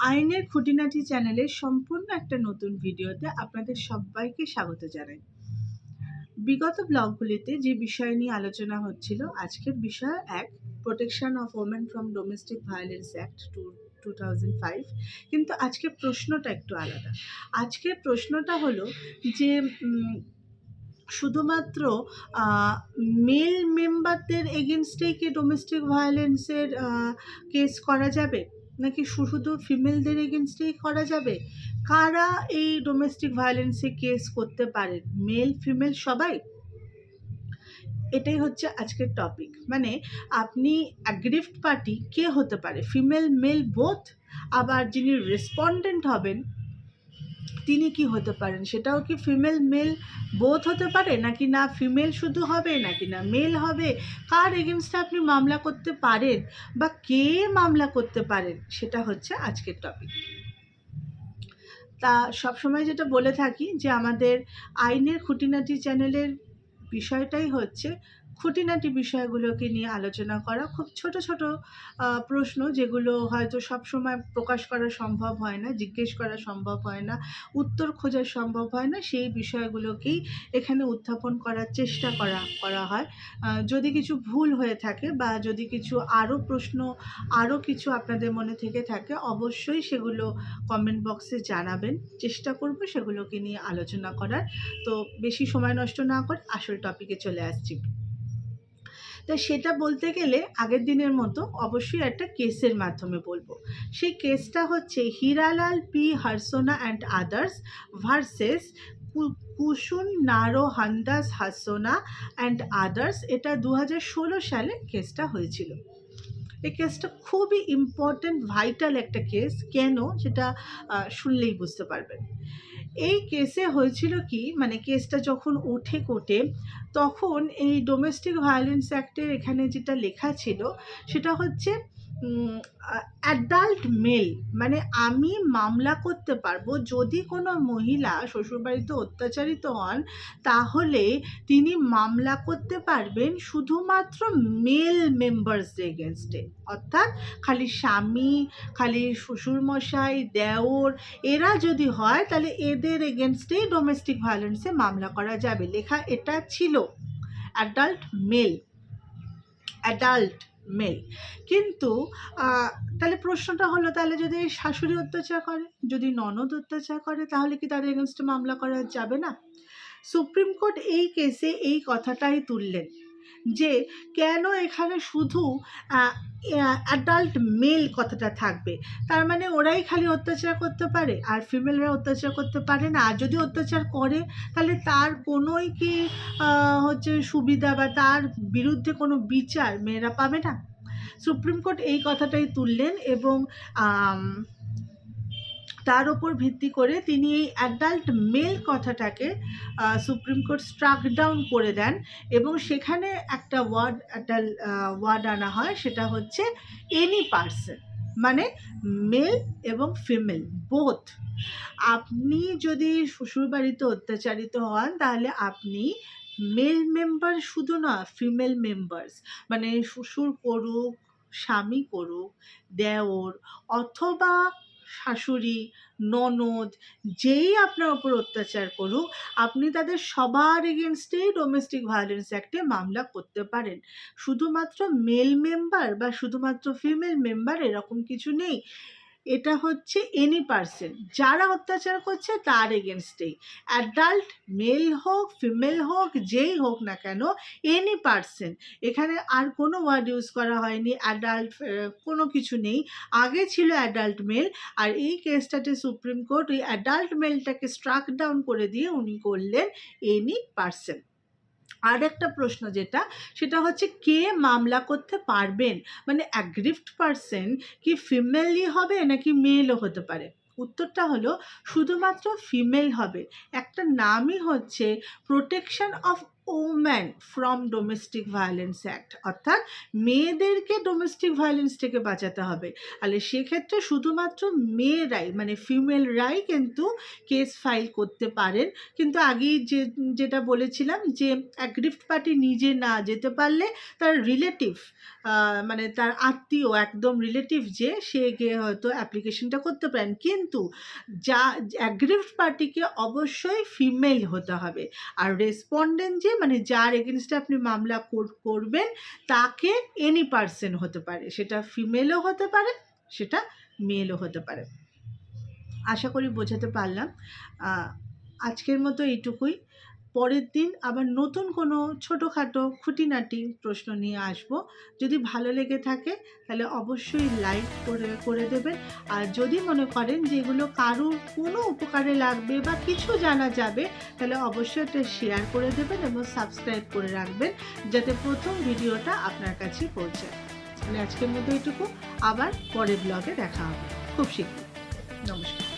আইনের খুঁটিনাটি চ্যানেলের সম্পূর্ণ একটা নতুন ভিডিওতে আপনাদের সবাইকে স্বাগত জানাই। বিগত ব্লগগুলিতে যে বিষয় নিয়ে আলোচনা হচ্ছিল, আজকের বিষয় protection of women from domestic violence act 2005। কিন্তু আজকের প্রশ্নটা একটু আলাদা। আজকের প্রশ্নটা হলো যে শুধুমাত্র মেল মেম্বারদের এগেনস্টেই কি ডোমেস্টিক ভায়োলেন্সের কেস করা যাবে, নাকি শুধু ফিমেলদের এগেনস্টেই করা যাবে? কারা এই ডোমেস্টিক ভায়োলেন্সে কেস করতে পারেন, মেল ফিমেল সবাই? এটাই হচ্ছে আজকের টপিক। মানে আপনি অ্যাগ্রিভড পার্টি কে হতে পারে, ফিমেল মেল বোথ। আবার যিনি রেসপন্ডেন্ট হবেন তিনি কি হতে পারেন, সেটাও কি ফিমেল মেল বোথ হতে পারে, নাকি না ফিমেল শুধু হবে, নাকি না মেল হবে? কার এগেনস্টে আপনি মামলা করতে পারেন বা কে মামলা করতে পারেন, সেটা হচ্ছে আজকের টপিক। তা সবসময় যেটা বলে থাকি যে আমাদের আইনের খুঁটিনাটি চ্যানেলের বিষয়টাই হচ্ছে খুঁটিনাটি বিষয়গুলোকে নিয়ে আলোচনা করা। খুব ছোট ছোট প্রশ্ন, যেগুলো হয়তো সবসময় প্রকাশ করা সম্ভব হয় না, জিজ্ঞেস করা সম্ভব হয় না, উত্তর খোঁজা সম্ভব হয় না, সেই বিষয়গুলোকেই এখানে উত্থাপন করার চেষ্টা করা হয়। যদি কিছু ভুল হয়ে থাকে বা যদি কিছু আরও কিছু আপনাদের মনে থেকে থাকে, অবশ্যই সেগুলো কমেন্ট বক্সে জানাবেন। চেষ্টা করব সেগুলোকে নিয়ে আলোচনা করার। তো বেশি সময় নষ্ট না করে আসল টপিকে চলে আসছি। তা সেটা বলতে গেলে আগের দিনের মতো অবশ্যই একটা কেসের মাধ্যমে বলবো। সেই কেসটা হচ্ছে হীরালাল পি হারসোনা অ্যান্ড আদার্স ভার্সেস কুসুন নারো হান্দাস হাসোনা অ্যান্ড আদার্স। এটা 2016 সালে কেসটা হয়েছিল। এই কেসটা খুবই ইম্পর্ট্যান্ট, ভাইটাল একটা কেস। কেন, সেটা শুনলেই বুঝতে পারবেন। এই কেসে হয়েছিল কি, মানে কেসটা যখন ওঠে কোর্টে, তখন এই ডোমেস্টিক ভায়োলেন্স অ্যাক্টের এখানে যেটা লেখা ছিল সেটা হচ্ছে অ্যাডাল্ট মেল। মানে আমি মামলা করতে পারবো যদি কোনো মহিলা শ্বশুরবাড়িতে অত্যাচারিত হন, তাহলে তিনি মামলা করতে পারবেন শুধুমাত্র মেল মেম্বার্সদের এগেনস্টে। অর্থাৎ খালি স্বামী, খালি শ্বশুরমশাই, দেওর, এরা যদি হয় তাহলে এদের এগেনস্টেই ডোমেস্টিক ভায়োলেন্সে মামলা করা যাবে। লেখা এটা ছিল অ্যাডাল্ট মেল। কিন্তু তাহলে প্রশ্নটা হলো, তাহলে যদি শাশুড়ি অত্যাচার করে, যদি ননদ অত্যাচার করে, তাহলে কি তাদের এগেনস্টে মামলা করা যাবে না? সুপ্রিম কোর্ট এই কেসে এই কথাটাই তুললেন যে কেন এখানে শুধু অ্যাডাল্ট মেল কথাটা থাকবে। তার মানে ওরাই খালি অত্যাচার করতে পারে আর ফিমেলরা অত্যাচার করতে পারে না? আর যদি অত্যাচার করে তাহলে তার কোনোই কি হচ্ছে সুবিধা বা তার বিরুদ্ধে কোনো বিচার মেয়েরা পাবে না? সুপ্রিম কোর্ট এই কথাটাই তুললেন এবং তার উপর ভিত্তি করে তিনি এই অ্যাডাল্ট মেল কথাটাকে সুপ্রিম কোর্ট স্ট্রাক ডাউন করে দেন এবং সেখানে একটা ওয়ার্ড আনা হয়, সেটা হচ্ছে এনি পার্সন। মানে মেল এবং ফিমেল বোথ। আপনি যদি শ্বশুরবাড়িতে অত্যাচারিত হন, তাহলে আপনি মেল মেম্বার শুধু না, ফিমেল মেম্বার্স, মানে শ্বশুর করুক, স্বামী করুক, দেওর অথবা শাশুড়ি, ননদ, যেই আপনার ওপর অত্যাচার করুক, আপনি তাদের সবার এগেনস্টেই ডোমেস্টিক ভায়োলেন্স অ্যাক্টে মামলা করতে পারেন। শুধুমাত্র মেল মেম্বার বা শুধুমাত্র ফিমেল মেম্বার এরকম কিছু নেই। এটা হচ্ছে এনি পার্সন, যারা অত্যাচার করছে তার এগেনস্টেই। অ্যাডাল্ট মেল হোক, ফিমেল হোক, যেই হোক না কেন, এনি পার্সন। এখানে আর কোনো ওয়ার্ড ইউজ করা হয়নি, অ্যাডাল্ট কোনো কিছু নেই। আগে ছিল অ্যাডাল্ট মেল, আর এই কেসটাতে সুপ্রিম কোর্ট ওই অ্যাডাল্ট মেলটাকে স্ট্রাক ডাউন করে দিয়ে উনি করলেন এনি পার্সন। আর একটা প্রশ্ন যেটা, সেটা হচ্ছে কে মামলা করতে পারবেন, মানে অ্যাগ্রিভড পার্সন কি ফিমেলই হবে নাকি মেলও হতে পারে? উত্তরটা শুধুমাত্র ফিমেল হবে। একটা নামই হচ্ছে protection of woman from domestic violence act, অর্থাৎ মেয়েদেরকে ডোমেস্টিক ভায়োলেন্স থেকে বাঁচাতে হবে। তাহলে সেক্ষেত্রে শুধুমাত্র মেয়েরাই মানে ফিমেলরাই কিন্তু কেস ফাইল করতে পারেন। কিন্তু আগেই যেটা বলেছিলাম যে অ্যাগ্রিভড পার্টি নিজে না যেতে পারলে তার রিলেটিভ মানে তার আত্মীয় একদম রিলেটিভ যে সে গিয়ে হয়তো অ্যাপ্লিকেশনটা করতে পারেন, কিন্তু যা অ্যাগ্রিভড পার্টিকে অবশ্যই ফিমেল হতে হবে। আর রেসপন্ডেন্ট যে মানে যার এগেনস্টে আপনি মামলা করবেন তাকে এনি পার্সন হতে পারে, সেটা ফিমেলও হতে পারে সেটা মেলও হতে পারে। আশা করি বোঝাতে পারলাম। আজকের মতো এইটুকুই। পরের দিন আবার নতুন কোনো ছোটোখাটো খুঁটিনাটি প্রশ্ন নিয়ে আসব। যদি ভালো লেগে থাকে তাহলে অবশ্যই লাইক করে দেবেন। আর যদি মনে করেন যে এগুলো কারোর কোনো উপকারে লাগবে বা কিছু জানা যাবে তাহলে অবশ্যই এটা শেয়ার করে দেবেন এবং সাবস্ক্রাইব করে রাখবেন যাতে প্রথম ভিডিওটা আপনার কাছে পৌঁছায়। তাহলে আজকের মতো এইটুকু, আবার পরের ব্লগে দেখা হবে খুব শীঘ্রই। নমস্কার।